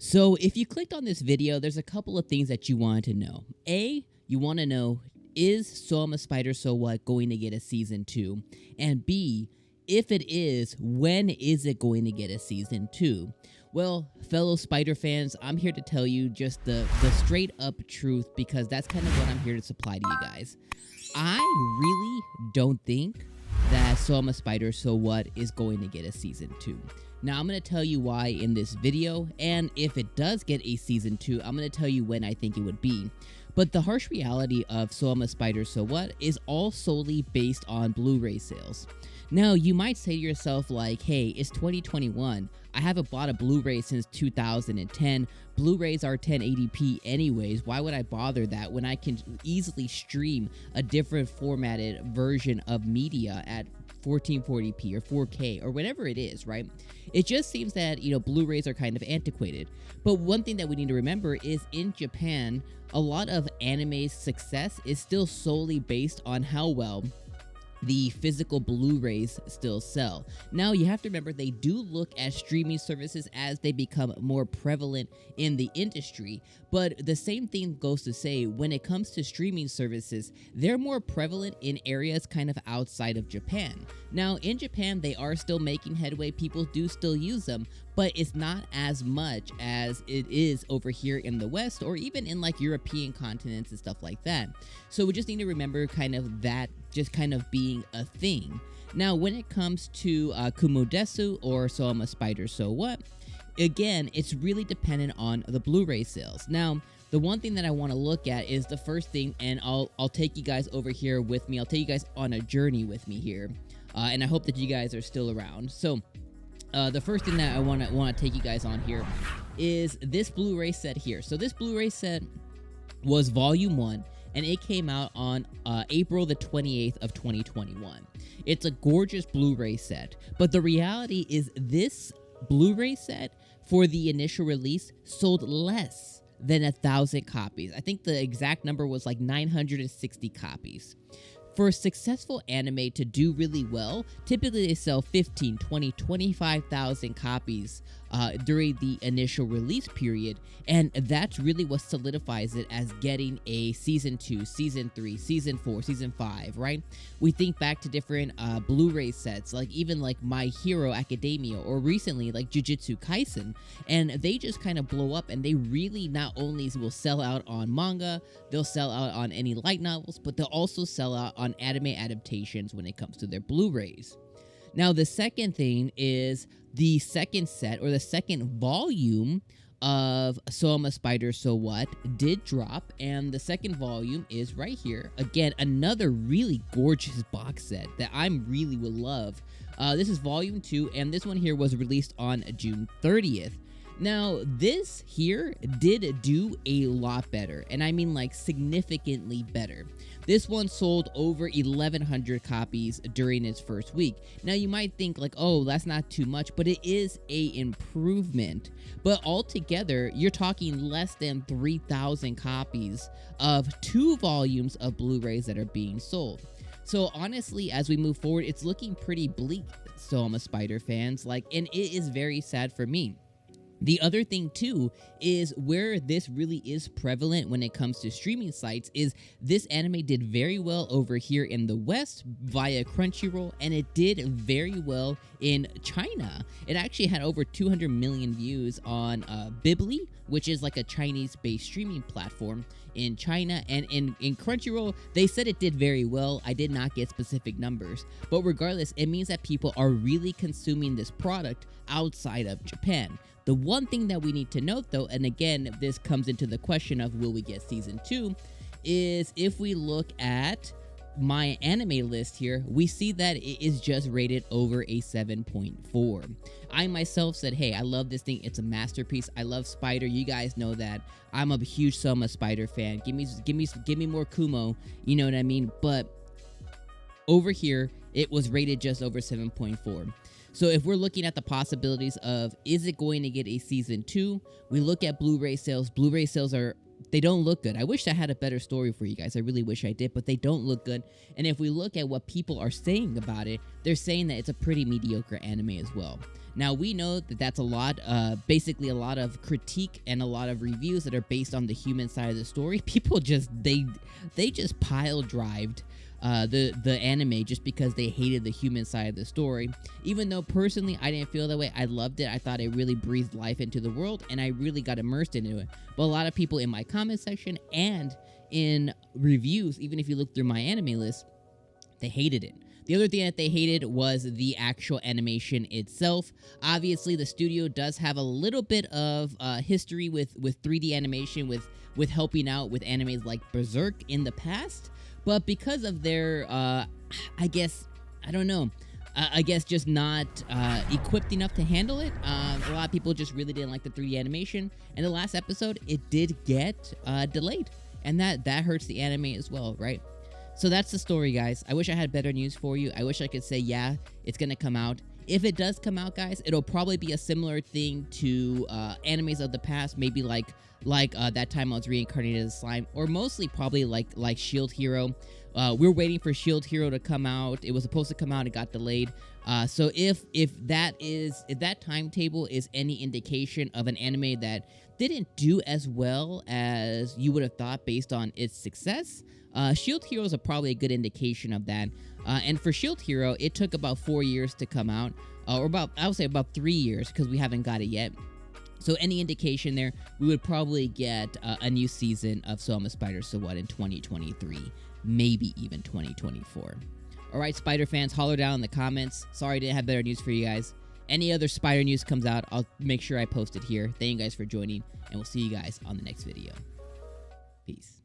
So if you clicked on this video, there's a couple of things that you wanted to know. A, you want to know, is 𝐒𝐻𝐼 going to get a season 2? And B, if it is, when is it going to get a season 2? Well, fellow Spider fans, I'm here to tell you just the straight up truth, because that's kind of what I'm here to supply to you guys. I really don't think that 𝐒𝐻𝐼 is going to get a season 2. Now, I'm going to tell you why in this video, and if it does get a season 2, I'm going to tell you when I think it would be. But the harsh reality of 𝐒𝐻𝐼 is all solely based on Blu-ray sales. Now, you might say to yourself like, hey, it's 2021. I haven't bought a Blu-ray since 2010. Blu-rays are 1080p anyways. Why would I bother that when I can easily stream a different formatted version of media at 1440p or 4K or whatever it is, right? It just seems that, Blu-rays are kind of antiquated. But one thing that we need to remember is in Japan, a lot of anime's success is still solely based on how well the physical Blu-rays still sell. Now, you have to remember they do look at streaming services as they become more prevalent in the industry, but the same thing goes to say when it comes to streaming services, they're more prevalent in areas kind of outside of Japan. Now, in Japan, they are still making headway. People do still use them, but it's not as much as it is over here in the West or even in like European continents and stuff like that. So we just need to remember kind of that just kind of being a thing. Now, when it comes to Kumo desu or 𝐒𝐻𝐼, again, it's really dependent on the Blu-ray sales. Now, the one thing that I want to look at is the first thing, and I'll take you guys over here with me. I'll take you guys on a journey with me here, and I hope that you guys are still around. So, the first thing that I want to take you guys on here is this Blu-ray set here. So this Blu-ray set was Volume 1, and it came out on April the 28th of 2021. It's a gorgeous Blu-ray set, but the reality is this Blu-ray set for the initial release sold less than 1,000 copies. I think the exact number was like 960 copies. For a successful anime to do really well, typically they sell 15, 20, 25,000 copies during the initial release period, and that's really what solidifies it as getting a Season 2, Season 3, Season 4, Season 5, right? We think back to different Blu-ray sets, like even like My Hero Academia, or recently like 𝐒𝐻𝐽𝐽 Kaisen, and they just kind of blow up, and they really not only will sell out on manga, they'll sell out on any light novels, but they'll also sell out on anime adaptations when it comes to their Blu-rays. Now, the second thing is the second set, or the second volume of 𝐒𝐻𝐼 did drop, and the second volume is right here. Again, another really gorgeous box set that I really would love. This is Volume 2, and this one here was released on June 30th. Now, this here did do a lot better, and I mean like significantly better. This one sold over 1,100 copies during its first week. Now, you might think like, oh, that's not too much, but it is a improvement. But altogether, you're talking less than 3,000 copies of 2 volumes of Blu-rays that are being sold. So honestly, as we move forward, it's looking pretty bleak, 𝐒𝐻𝐼 fans, and it is very sad for me. The other thing, too, is where this really is prevalent when it comes to streaming sites is this anime did very well over here in the West via Crunchyroll, and it did very well in China. It actually had over 200 million views on Bibli, which is like a Chinese-based streaming platform in China, and in Crunchyroll, they said it did very well. I did not get specific numbers, but regardless, it means that people are really consuming this product outside of Japan. The one thing that we need to note, though, and again, this comes into the question of will we get Season 2, is if we look at my anime list here, we see that it is just rated over a 7.4. I myself said, hey, I love this thing. It's a masterpiece. I love Spider. You guys know that. I'm a huge 𝐒𝐻𝐼 fan. Give me more Kumo. You know what I mean? But over here, it was rated just over 7.4. So if we're looking at the possibilities of, is it going to get a Season 2? We look at Blu-ray sales. Blu-ray sales they don't look good. I wish I had a better story for you guys. I really wish I did, but they don't look good. And if we look at what people are saying about it, they're saying that it's a pretty mediocre anime as well. Now, we know that that's a lot, basically a lot of critique and a lot of reviews that are based on the human side of the story. People just, they just pile-drived the anime just because they hated the human side of the story. Even though personally I didn't feel that way, I loved it. I thought it really breathed life into the world, and I really got immersed into it. But a lot of people in my comment section and in reviews, even if you look through my anime list, they hated it. The other thing that they hated was the actual animation itself. Obviously, the studio does have a little bit of history with 3D animation, with helping out with animes like Berserk in the past. But because of their, I guess, I don't know, I guess just not equipped enough to handle it, a lot of people just really didn't like the 3D animation. And the last episode, it did get delayed. And that hurts the anime as well, right? So that's the story, guys. I wish I had better news for you. I wish I could say, yeah, it's going to come out. If it does come out, guys, it'll probably be a similar thing to animes of the past, maybe like that time I was reincarnated as slime, or mostly probably like Shield Hero. We're waiting for Shield Hero to come out. It was supposed to come out, it got delayed. So if that timetable is any indication of an anime that didn't do as well as you would have thought based on its success, Shield Hero is probably a good indication of that. And for Shield Hero, it took about 4 years to come out, or I would say about 3 years, because we haven't got it yet. So any indication there, we would probably get a new season of So I'm a Spider, So What in 2023, maybe even 2024. All right, Spider fans, holler down in the comments. Sorry I didn't have better news for you guys. Any other Spider news comes out, I'll make sure I post it here. Thank you guys for joining, and we'll see you guys on the next video. Peace.